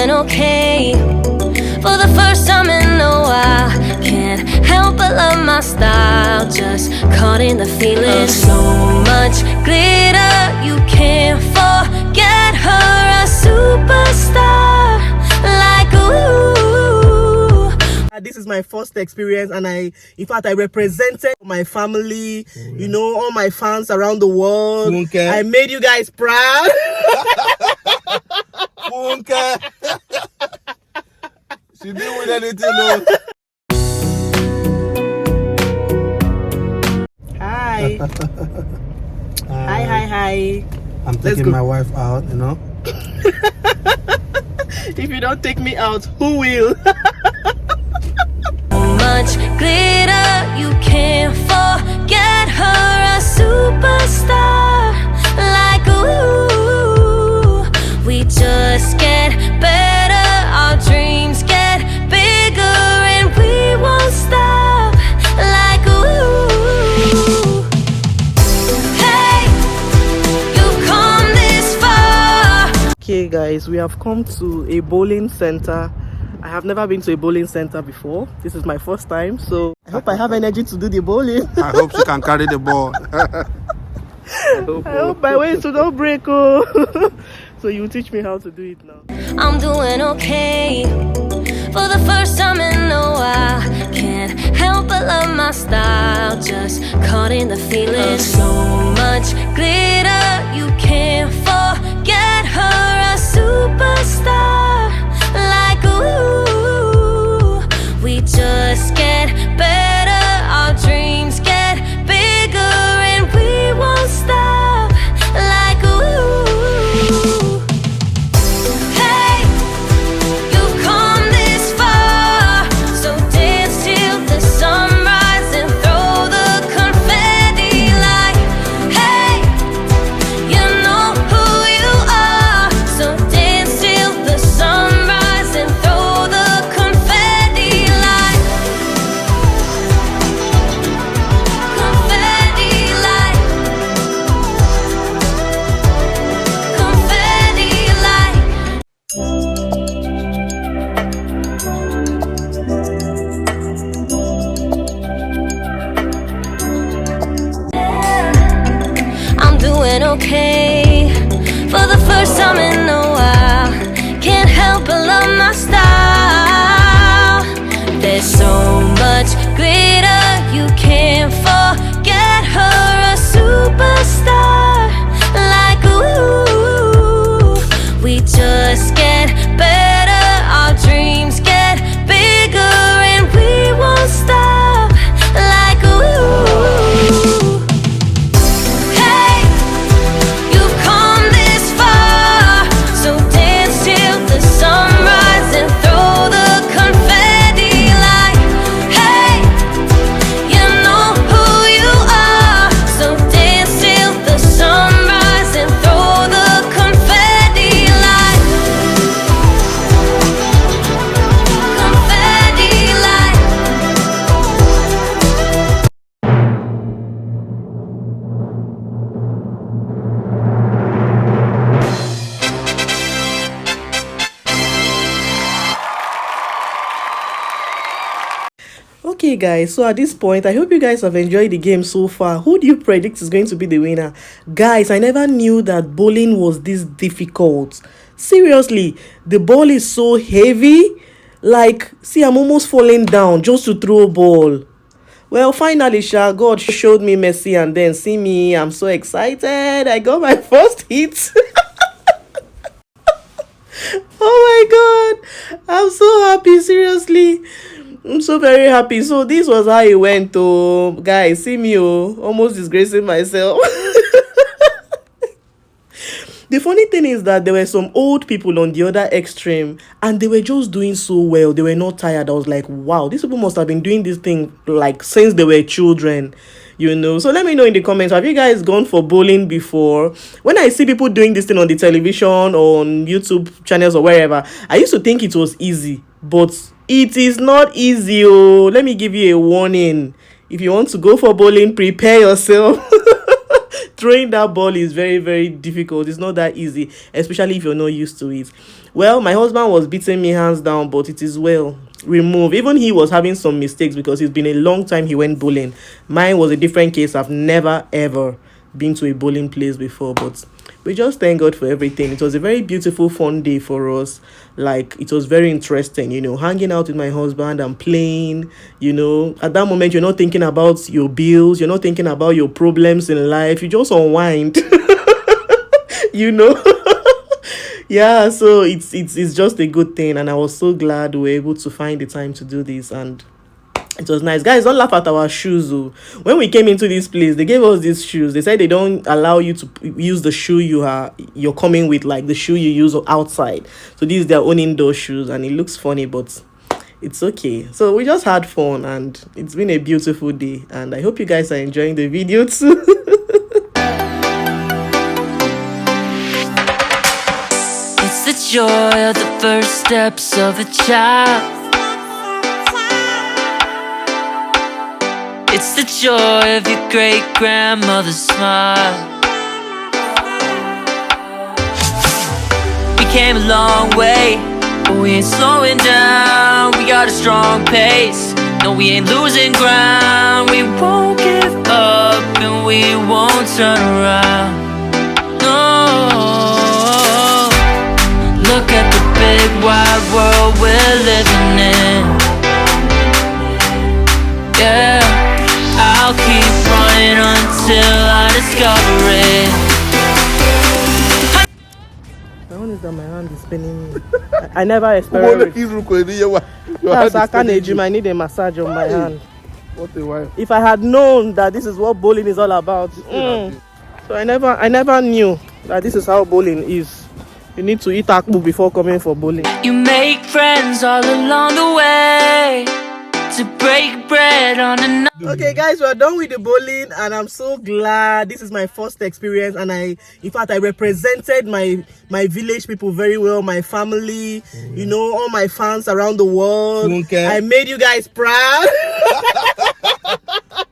doing okay. For the first time in a while, can't help but love my style. Just caught in the feeling. So much glitter, you can't forget her. A superstar, like ooh. This is my first experience, and in fact, I represented my family, you know, all my fans around the world. Funke. I made you guys proud. Funke. She didn't win anything, no. Hi. Hi. I'm taking my wife out, you know. If you don't take me out, who will? Much glitter, you can't forget her. A superstar, like ooh. We just get better, our dreams get bigger, and we won't stop, like ooh. Hey, you've come this far. Okay guys, we have come to a bowling center. I have never been to a bowling center before. This is my first time, so I hope I have energy to do the bowling. I hope she can carry the ball. I hope my waist to don't break. Oh. So you teach me how to do it now. I'm doing okay. For the first time in a while, can't help but love my style. Just caught in the feeling. So much glitter, you can't forget her. A superstar, like ooh. We just get better, our dreams get bigger, and we won't stop, like ooh. Hey, you've come this far, so dance till the sunrise and throw the confetti like, hey, you know who you are. So dance till the sunrise and throw the confetti like, confetti like, confetti like. I'm doing okay. For the first time in a while, can't help but love my style. There's so much glitter, you can't forget her. A superstar, like ooh. We just get better, our dreams get bigger, and we won't stop, like ooh. Hey, you've come this far, so dance till the sunrise and throw the confetti like, hey, you know who you are. So dance till the sunrise and throw the confetti like, confetti like. Okay guys, so at this point, I hope you guys have enjoyed the game so far. Who do you predict is going to be the winner? Guys, I never knew that bowling was this difficult. Seriously, the ball is so heavy. Like, see, I'm almost falling down just to throw a ball. Well, finally, God showed me mercy, and then see me, I'm so excited. I got my first hit. Oh my god, I'm so happy, seriously. I'm so very happy. So this was how it went. Oh guys, see me, oh, almost disgracing myself. The funny thing is that there were some old people on the other extreme, and they were just doing so well. They were not tired. I was like, wow, these people must have been doing this thing like since they were children, you know. So let me know in the comments, have you guys gone for bowling before? When I see people doing this thing on the television, on YouTube channels or wherever, I used to think it was easy, but it is not easy. Oh, let me give you a warning. If you want to go for bowling, prepare yourself. Throwing that ball is very, very difficult. It's not that easy, especially if you're not used to it. Well, my husband was beating me hands down, but it is well. Remove. Even he was having some mistakes because it's been a long time he went bowling. Mine was a different case. I've never ever been to a bowling place before, but we just thank God for everything. It was a very beautiful, fun day for us. Like, it was very interesting, hanging out with my husband and playing. At that moment, you're not thinking about your bills, you're not thinking about your problems in life, you just unwind. you know yeah, so it's just a good thing, and I was so glad we were able to find the time to do this, and it was nice. Guys, don't laugh at our shoes. Oh. When we came into this place, they gave us these shoes. They said they don't allow you to use the shoe you're coming with, like the shoe you use outside. So these are their own indoor shoes, and it looks funny, but it's okay. So we just had fun, and it's been a beautiful day, and I hope you guys are enjoying the video too. It's the joy of the first steps of a child. It's the joy of your great-grandmother's smile. We came a long way, but we ain't slowing down. We got a strong pace, no, we ain't losing ground. We won't give up and we won't turn around. No, look at the big wide world we're living in. Yeah, I'll keep running until I discover it. My own is that my hand is spinning me. I never experienced it. Yes, I need a massage on my hand. What a wife. If I had known that this is what bowling is all about. So I never knew that this is how bowling is. You need to eat akpu before coming for bowling. You make friends all along the way to break bread on a Okay, guys, we're done with the bowling, and I'm so glad. This is my first experience, and in fact, I represented my village people very well, my family, all my fans around the world. Funke. I made you guys proud.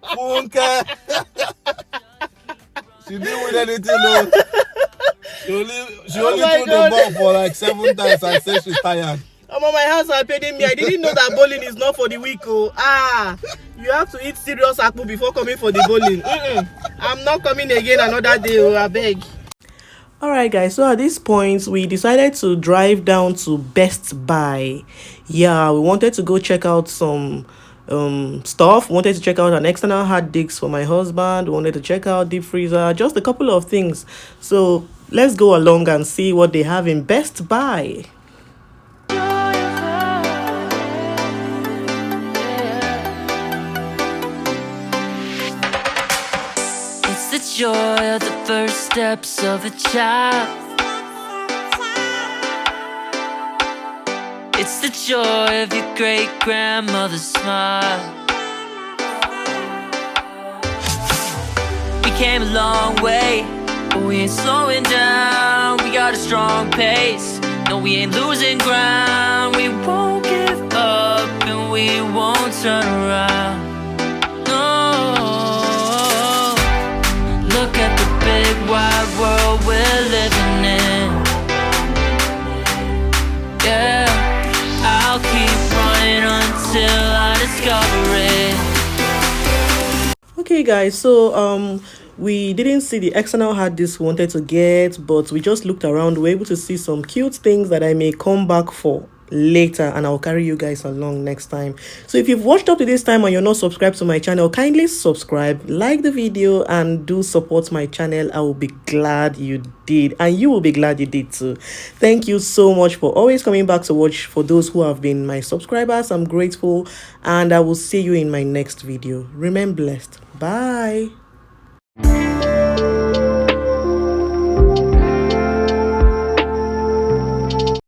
Funke. She didn't win anything, no. She only threw the ball for like 7 times and said she's tired. My hands are paying me. I didn't know that bowling is not for the weak. You have to eat serious akpu before coming for the bowling. I'm not coming again another day. I beg. Alright guys, so at this point we decided to drive down to Best Buy. Yeah, we wanted to go check out some stuff. We wanted to check out an external hard disk for my husband. We wanted to check out deep freezer, just a couple of things. So let's go along and see what they have in Best Buy. The joy of the first steps of a child. It's the joy of your great-grandmother's smile. We came a long way, but we ain't slowing down. We got a strong pace, no, we ain't losing ground. We won't give up and we won't turn around. Look at the big wide world we're living in. Yeah, I'll keep running until I discover it. Okay guys, so we didn't see the external hard disk we wanted to get, but we just looked around. We were able to see some cute things that I may come back for later, and I'll carry you guys along next time. So if you've watched up to this time and you're not subscribed to my channel, kindly subscribe, like the video, and do support my channel. I will be glad you did, and you will be glad you did too. Thank you so much for always coming back to watch. For those who have been my subscribers, I'm grateful, and I will see you in my next video. Remain blessed. Bye.